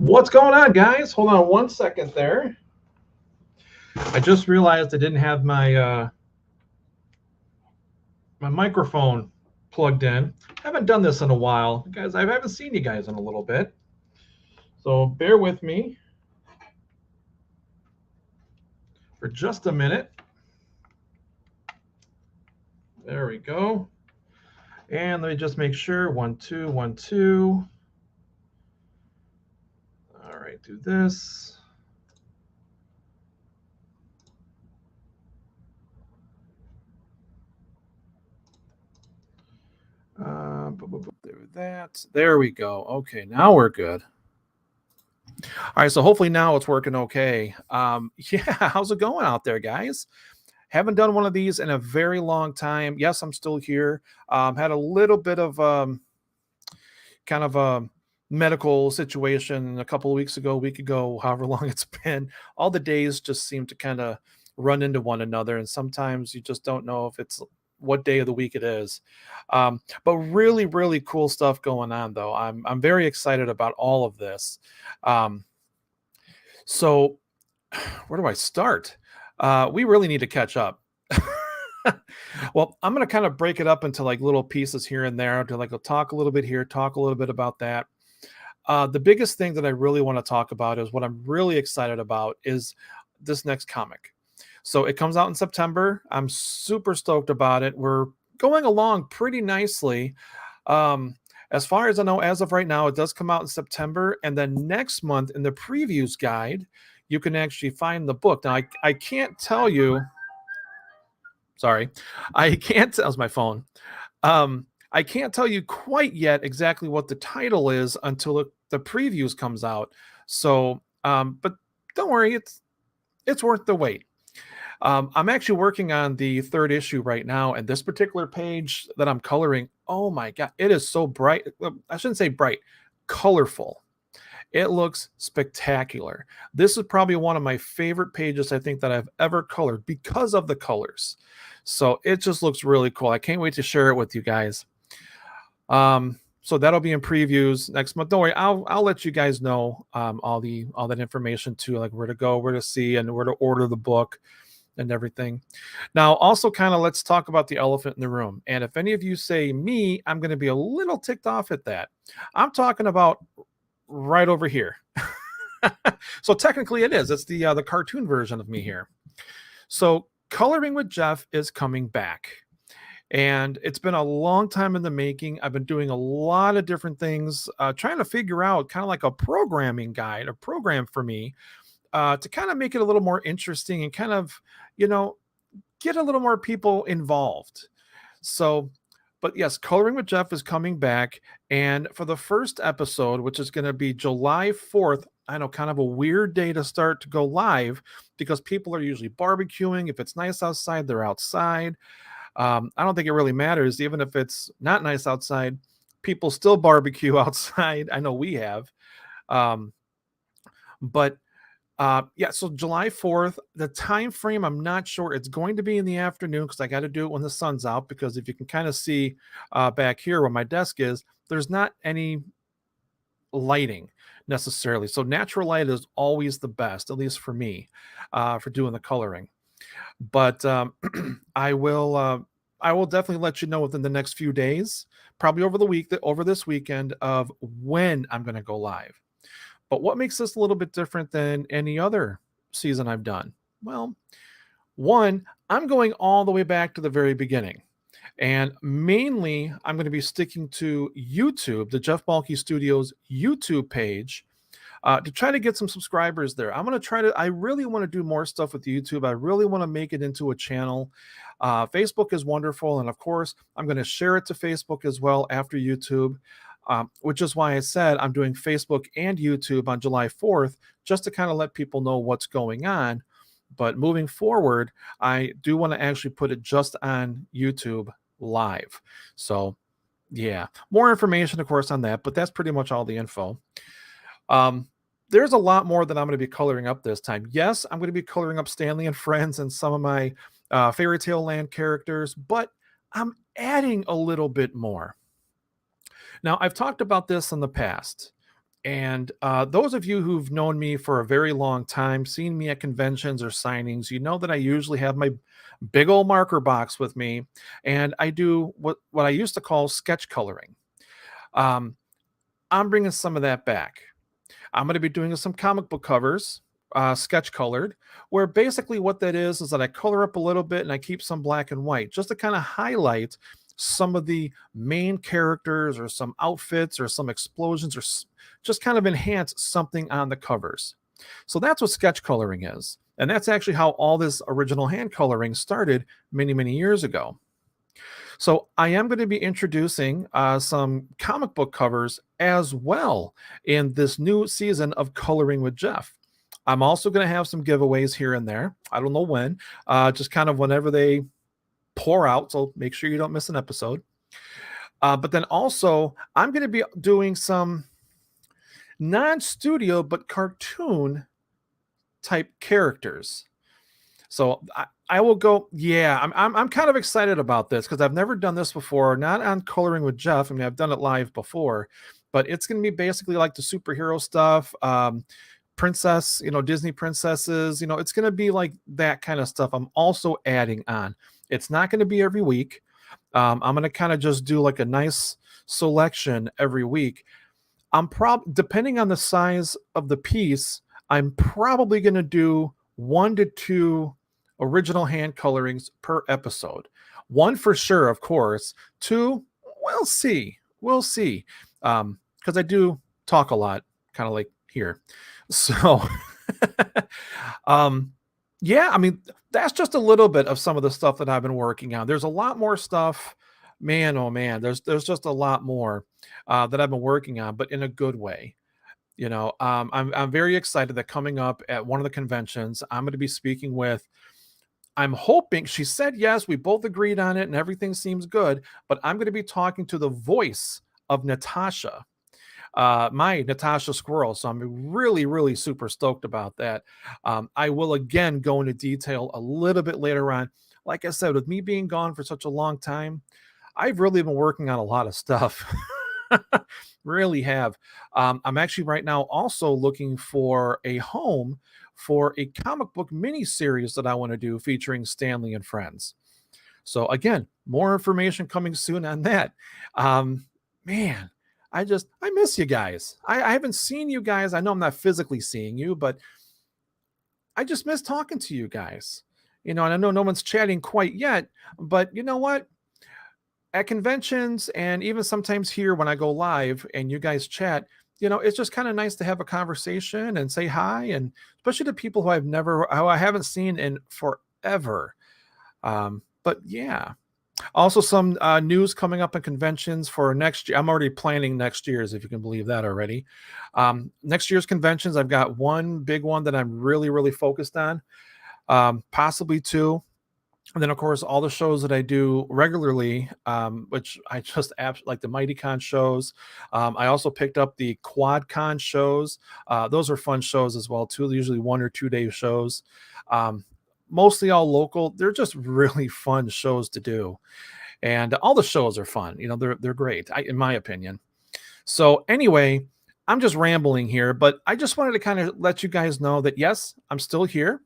What's going on, guys? Hold on one second there. I just realized I didn't have my microphone plugged in. I haven't done this in a while, guys. I haven't seen you guys in a little bit, so bear with me for just a minute. There we go. And let me just make sure. 1, 2, 1, 2. All right, do this. There we go. Okay, now we're good. All right, so hopefully now it's working okay. Yeah, how's it going out there, guys? Haven't done one of these in a very long time. Yes, I'm still here. Had a little bit of kind of a medical situation a couple of weeks ago, week ago, however long it's been. All the days just seem to kind of run into one another, and sometimes you just don't know if it's what day of the week it is. But really, really cool stuff going on, though. I'm very excited about all of this. Um, so, where do I start? We really need to catch up. Well, I'm going to kind of break it up into like little pieces here and there to like I'll talk a little bit here, talk a little bit about that. The biggest thing that I really want to talk about is what I'm really excited about is this next comic. So it comes out in September. I'm super stoked about it. We're going along pretty nicely. Um, as far as I know, as of right now, it does come out in September. And then next month in the previews guide, you can actually find the book. Now, I can't tell you. Sorry, I can't. That was my phone. I can't tell you quite yet exactly what the title is until the previews comes out. So, but don't worry, it's worth the wait. I'm actually working on the third issue right now, and this particular page that I'm coloring, oh my god, it is so bright. I shouldn't say bright, colorful. It looks spectacular. This is probably one of my favorite pages I think that I've ever colored because of the colors. So it just looks really cool. I can't wait to share it with you guys. So that'll be in previews next month. Don't worry, I'll let you guys know all that information too, like where to go, where to see, and where to order the book and everything. Now, also kind of let's talk about the elephant in the room. And if any of you say me, I'm going to be a little ticked off at that. I'm talking about right over here. So technically it is. It's the cartoon version of me here. So Coloring with Jeff is coming back. And it's been a long time in the making. I've been doing a lot of different things, trying to figure out kind of like a programming guide, a program for me to kind of make it a little more interesting and kind of, you know, get a little more people involved. So, but yes, Coloring with Jeff is coming back. And for the first episode, which is going to be July 4th, I know kind of a weird day to start to go live because people are usually barbecuing. If it's nice outside, they're outside. I don't think it really matters, even if it's not nice outside. People still barbecue outside. I know we have. Um, but yeah, so July 4th, the time frame, I'm not sure. It's going to be in the afternoon because I got to do it when the sun's out. Because if you can kind of see back here where my desk is, there's not any lighting necessarily. So natural light is always the best, at least for me, for doing the coloring. But I will definitely let you know within the next few days, probably over the week, over this weekend, of when I'm going to go live. But what makes this a little bit different than any other season I've done? Well, one, I'm going all the way back to the very beginning. And mainly, I'm going to be sticking to YouTube, the Jeff Balke Studios YouTube page, to try to get some subscribers there. I'm going to try to, I really want to do more stuff with YouTube. I really want to make it into a channel. Facebook is wonderful. And of course, I'm going to share it to Facebook as well after YouTube, which is why I said I'm doing Facebook and YouTube on July 4th, just to kind of let people know what's going on. But moving forward, I do want to actually put it just on YouTube live. So yeah, more information, of course, on that, but that's pretty much all the info. There's a lot more that I'm going to be coloring up this time. Yes, I'm going to be coloring up Stanley and Friends and some of my Fairy Tale Land characters, but I'm adding a little bit more. Now, I've talked about this in the past. And those of you who've known me for a very long time, seen me at conventions or signings, you know that I usually have my big old marker box with me, and I do what I used to call sketch coloring. Um, I'm bringing some of that back. I'm going to be doing some comic book covers, sketch colored, where basically what that is that I color up a little bit and I keep some black and white just to kind of highlight some of the main characters or some outfits or some explosions or just kind of enhance something on the covers. So that's what sketch coloring is. And that's actually how all this original hand coloring started many, many years ago. So I am going to be introducing some comic book covers as well in this new season of Coloring with Jeff. I'm also going to have some giveaways here and there. I don't know when, just kind of whenever they pour out. So make sure you don't miss an episode. But then also, I'm going to be doing some non-studio but cartoon type characters. So I will go. Yeah, I'm kind of excited about this because I've never done this before. Not on Coloring with Jeff. I mean, I've done it live before, but it's going to be basically like the superhero stuff, princess, Disney princesses. It's going to be like that kind of stuff. I'm also adding on. It's not going to be every week. I'm going to kind of just do like a nice selection every week. Depending on the size of the piece, I'm probably going to do 1 to 2 original hand colorings per episode. 1 for sure, of course. 2, we'll see. We'll see. Because I do talk a lot, kind of like here. So, yeah, I mean, that's just a little bit of some of the stuff that I've been working on. There's a lot more stuff. Man, oh man, there's just a lot more that I've been working on, but in a good way. I'm very excited that coming up at one of the conventions, I'm going to be speaking with. I'm hoping she said yes. We both agreed on it, and everything seems good. But I'm going to be talking to the voice of Natasha, my Natasha Squirrel. So I'm really, really super stoked about that. I will again go into detail a little bit later on. Like I said, with me being gone for such a long time, I've really been working on a lot of stuff. Really have. I'm actually right now also looking for a home for a comic book mini series that I want to do featuring Stanley and friends. So again, more information coming soon on that. Man, I miss you guys. I haven't seen you guys. I know I'm not physically seeing you, but I just miss talking to you guys. And I know no one's chatting quite yet, but you know what? At conventions and even sometimes here when I go live and you guys chat, it's just kind of nice to have a conversation and say hi, and especially to people who I haven't seen in forever. But yeah, also some news coming up in conventions for next year. I'm already planning next year's, if you can believe that already. Next year's conventions, I've got one big one that I'm really, really focused on, possibly 2. And then, of course, all the shows that I do regularly, which I just like the MightyCon shows. I also picked up the QuadCon shows. Those are fun shows as well, too. They're usually 1 or 2 day shows, mostly all local. They're just really fun shows to do. And all the shows are fun. They're great, in my opinion. So anyway, I'm just rambling here, but I just wanted to kind of let you guys know that, yes, I'm still here.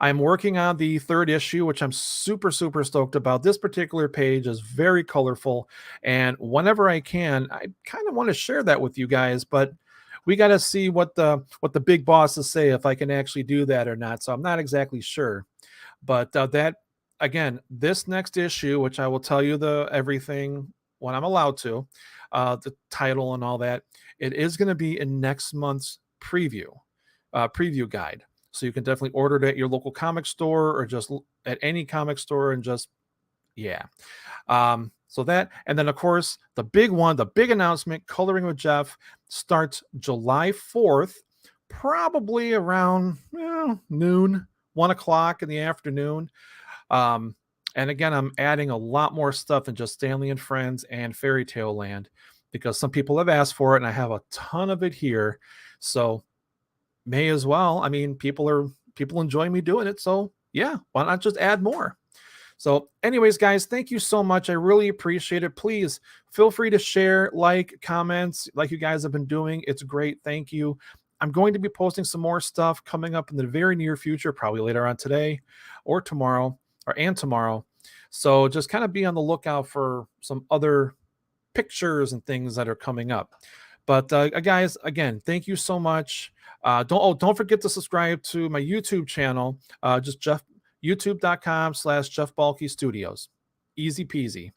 I'm working on the 3rd issue, which I'm super, super stoked about. This particular page is very colorful, and whenever I can, I kind of want to share that with you guys, but we got to see what the big bosses say, if I can actually do that or not. So I'm not exactly sure, but that, again, this next issue, which I will tell you everything when I'm allowed to, the title and all that, it is going to be in next month's preview guide. So you can definitely order it at your local comic store or just at any comic store and just, yeah. So that, and then of course, the big announcement, Coloring with Jeff starts July 4th, probably around noon, 1 o'clock in the afternoon. And again, I'm adding a lot more stuff than just Stanley and Friends and Fairy Tale Land, because some people have asked for it and I have a ton of it here. So may as well. I mean, people enjoy me doing it. So yeah, why not just add more? So, anyways, guys, thank you so much. I really appreciate it. Please feel free to share, like, comments, like you guys have been doing. It's great. Thank you. I'm going to be posting some more stuff coming up in the very near future, probably later on today or tomorrow and tomorrow. So just kind of be on the lookout for some other pictures and things that are coming up. But guys, again, thank you so much. Don't forget to subscribe to my YouTube channel. Just youtube.com/Jeff Balke Studios. Easy peasy.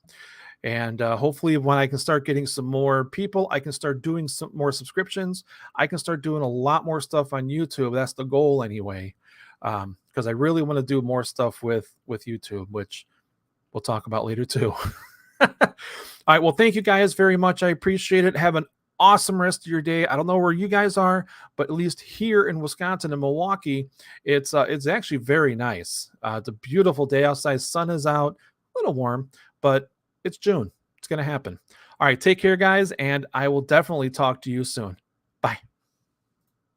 And hopefully, when I can start getting some more people, I can start doing some more subscriptions. I can start doing a lot more stuff on YouTube. That's the goal anyway, because I really want to do more stuff with YouTube, which we'll talk about later too. All right. Well, thank you guys very much. I appreciate it. Have an awesome rest of your day. I don't know where you guys are, but at least here in Wisconsin and Milwaukee, it's actually very nice. It's a beautiful day outside. Sun is out, a little warm, but it's June. It's going to happen. All right. Take care, guys. And I will definitely talk to you soon.